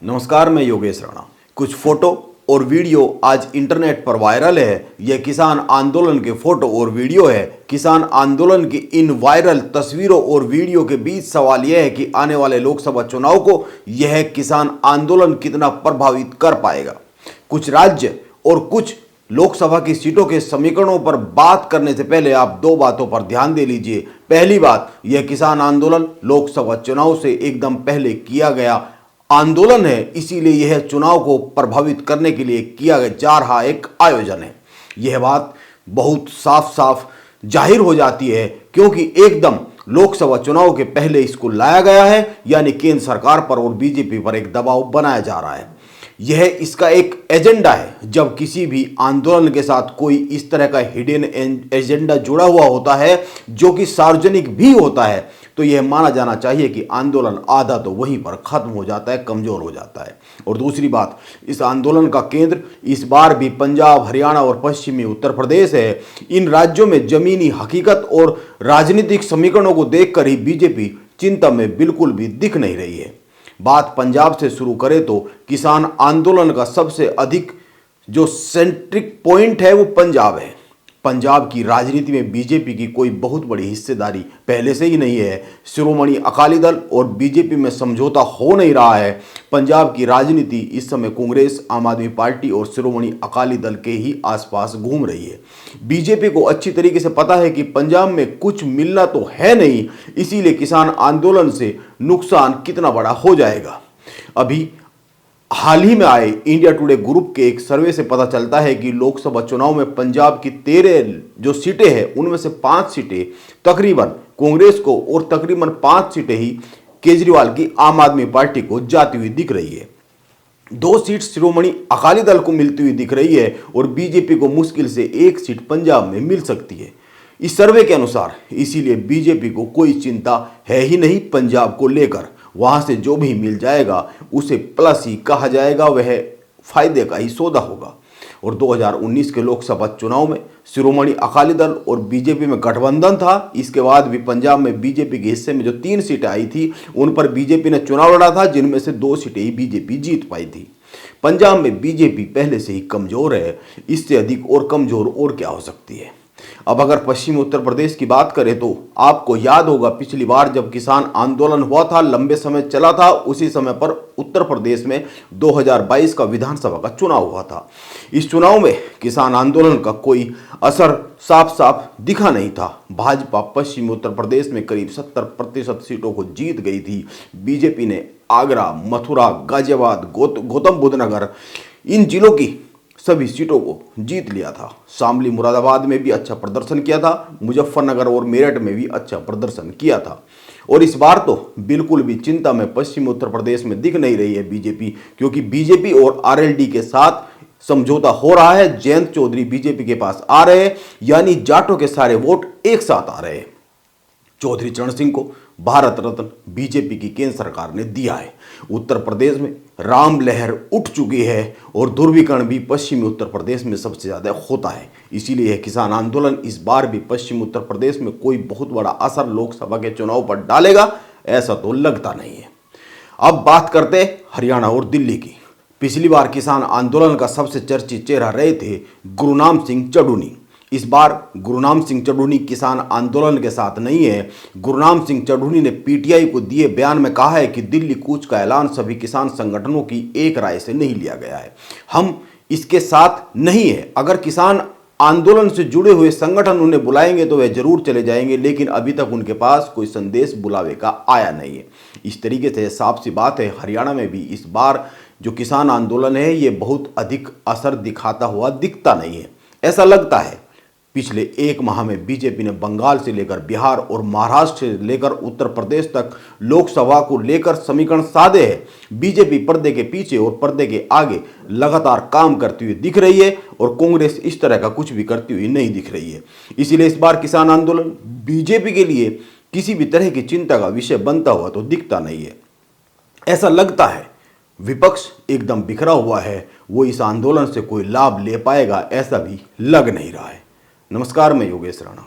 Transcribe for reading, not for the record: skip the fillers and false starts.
नमस्कार, मैं योगेश राणा। कुछ फोटो और वीडियो आज इंटरनेट पर वायरल है। यह किसान आंदोलन के फोटो और वीडियो है। किसान आंदोलन की इन वायरल तस्वीरों और वीडियो के बीच सवाल यह है कि आने वाले लोकसभा चुनाव को यह किसान आंदोलन कितना प्रभावित कर पाएगा। कुछ राज्य और कुछ लोकसभा की सीटों के समीकरणों पर बात करने से पहले आप दो बातों पर ध्यान दे लीजिए। पहली बात, यह किसान आंदोलन लोकसभा चुनाव से एकदम पहले किया गया आंदोलन है, इसीलिए यह चुनाव को प्रभावित करने के लिए किया जा रहा एक आयोजन है। यह बात बहुत साफ साफ जाहिर हो जाती है क्योंकि एकदम लोकसभा चुनाव के पहले इसको लाया गया है, यानी केंद्र सरकार पर और बीजेपी पर एक दबाव बनाया जा रहा है। यह इसका एक एजेंडा है। जब किसी भी आंदोलन के साथ कोई इस तरह का हिडन एजेंडा जुड़ा हुआ होता है जो कि सार्वजनिक भी होता है, तो यह माना जाना चाहिए कि आंदोलन आधा तो वहीं पर खत्म हो जाता है, कमजोर हो जाता है। और दूसरी बात, इस आंदोलन का केंद्र इस बार भी पंजाब, हरियाणा और पश्चिमी उत्तर प्रदेश है। इन राज्यों में जमीनी हकीकत और राजनीतिक समीकरणों को देखकर ही बीजेपी चिंता में बिल्कुल भी दिख नहीं रही है। बात पंजाब से शुरू करें तो किसान आंदोलन का सबसे अधिक जो सेंट्रिक पॉइंट है वो पंजाब है। पंजाब की राजनीति में बीजेपी की कोई बहुत बड़ी हिस्सेदारी पहले से ही नहीं है। शिरोमणि अकाली दल और बीजेपी में समझौता हो नहीं रहा है। पंजाब की राजनीति इस समय कांग्रेस, आम आदमी पार्टी और शिरोमणि अकाली दल के ही आसपास घूम रही है। बीजेपी को अच्छी तरीके से पता है कि पंजाब में कुछ मिलना तो है नहीं, इसीलिए किसान आंदोलन से नुकसान कितना बड़ा हो जाएगा। अभी हाल ही में आए इंडिया टुडे ग्रुप के एक सर्वे से पता चलता है कि लोकसभा चुनाव में पंजाब की 13 जो सीटें हैं उनमें से 5 सीटें तकरीबन कांग्रेस को और तकरीबन 5 सीटें ही केजरीवाल की आम आदमी पार्टी को जाती हुई दिख रही है। 2 सीट शिरोमणि अकाली दल को मिलती हुई दिख रही है और बीजेपी को मुश्किल से 1 सीट पंजाब में मिल सकती है इस सर्वे के अनुसार। इसीलिए बीजेपी को कोई चिंता है ही नहीं पंजाब को लेकर। वहां से जो भी मिल जाएगा उसे प्लस ही कहा जाएगा, वह फायदे का ही सौदा होगा। और 2019 के लोकसभा चुनाव में शिरोमणि अकाली दल और बीजेपी में गठबंधन था। इसके बाद भी पंजाब में बीजेपी के हिस्से में जो 3 सीटें आई थी उन पर बीजेपी ने चुनाव लड़ा था, जिनमें से 2 सीटें ही बीजेपी जीत पाई थी। पंजाब में बीजेपी पहले से ही कमजोर है, इससे अधिक और कमजोर और क्या हो सकती है। अब अगर पश्चिमी उत्तर प्रदेश की बात करें तो आपको याद होगा पिछली बार जब किसान आंदोलन हुआ था, लंबे समय चला था, उसी समय पर उत्तर प्रदेश में 2022 का विधानसभा का चुनाव हुआ था। इस चुनाव में किसान आंदोलन का कोई असर साफ साफ दिखा नहीं था। भाजपा पश्चिमी उत्तर प्रदेश में करीब 70% सीटों को जीत गई थी। बीजेपी ने आगरा, मथुरा, गाजियाबाद, गौतम बुद्ध नगर इन जिलों की सभी सीटों को जीत लिया था। शामली, मुरादाबाद में भी अच्छा प्रदर्शन किया था। मुजफ्फरनगर और मेरठ में भी अच्छा प्रदर्शन किया था। और इस बार तो बिल्कुल भी चिंता में पश्चिमी उत्तर प्रदेश में दिख नहीं रही है बीजेपी, क्योंकि बीजेपी और आरएलडी के साथ समझौता हो रहा है। जयंत चौधरी बीजेपी के पास आ रहे हैं, यानी जाटों के सारे वोट एक साथ आ रहे हैं। चौधरी चरण सिंह को भारत रत्न बीजेपी की केंद्र सरकार ने दिया है। उत्तर प्रदेश में राम लहर उठ चुकी है और ध्रुवीकरण भी पश्चिमी उत्तर प्रदेश में सबसे ज्यादा होता है। इसीलिए यह किसान आंदोलन इस बार भी पश्चिमी उत्तर प्रदेश में कोई बहुत बड़ा असर लोकसभा के चुनाव पर डालेगा, ऐसा तो लगता नहीं है। अब बात करते हैं हरियाणा और दिल्ली की। पिछली बार किसान आंदोलन का सबसे चर्चित चेहरा रहे थे गुरनाम सिंह चढ़ूनी। इस बार गुरनाम सिंह चढ़ूनी किसान आंदोलन के साथ नहीं है। गुरनाम सिंह चढ़ूनी ने पीटीआई को दिए बयान में कहा है कि दिल्ली कूच का ऐलान सभी किसान संगठनों की एक राय से नहीं लिया गया है। हम इसके साथ नहीं है। अगर किसान आंदोलन से जुड़े हुए संगठन उन्हें बुलाएंगे तो वे जरूर चले जाएंगे, लेकिन अभी तक उनके पास कोई संदेश बुलावे का आया नहीं है। इस तरीके से साफ सी बात है, हरियाणा में भी इस बार जो किसान आंदोलन है ये बहुत अधिक असर दिखाता हुआ दिखता नहीं है। ऐसा लगता है पिछले 1 माह में बीजेपी ने बंगाल से लेकर बिहार और महाराष्ट्र से लेकर उत्तर प्रदेश तक लोकसभा को लेकर समीकरण साधे हैं। बीजेपी पर्दे के पीछे और पर्दे के आगे लगातार काम करती हुई दिख रही है और कांग्रेस इस तरह का कुछ भी करती हुई नहीं दिख रही है। इसीलिए इस बार किसान आंदोलन बीजेपी के लिए किसी भी तरह की चिंता का विषय बनता हुआ तो दिखता नहीं है। ऐसा लगता है विपक्ष एकदम बिखरा हुआ है, वो इस आंदोलन से कोई लाभ ले पाएगा ऐसा भी लग नहीं रहा है। नमस्कार, मैं योगेश राणा।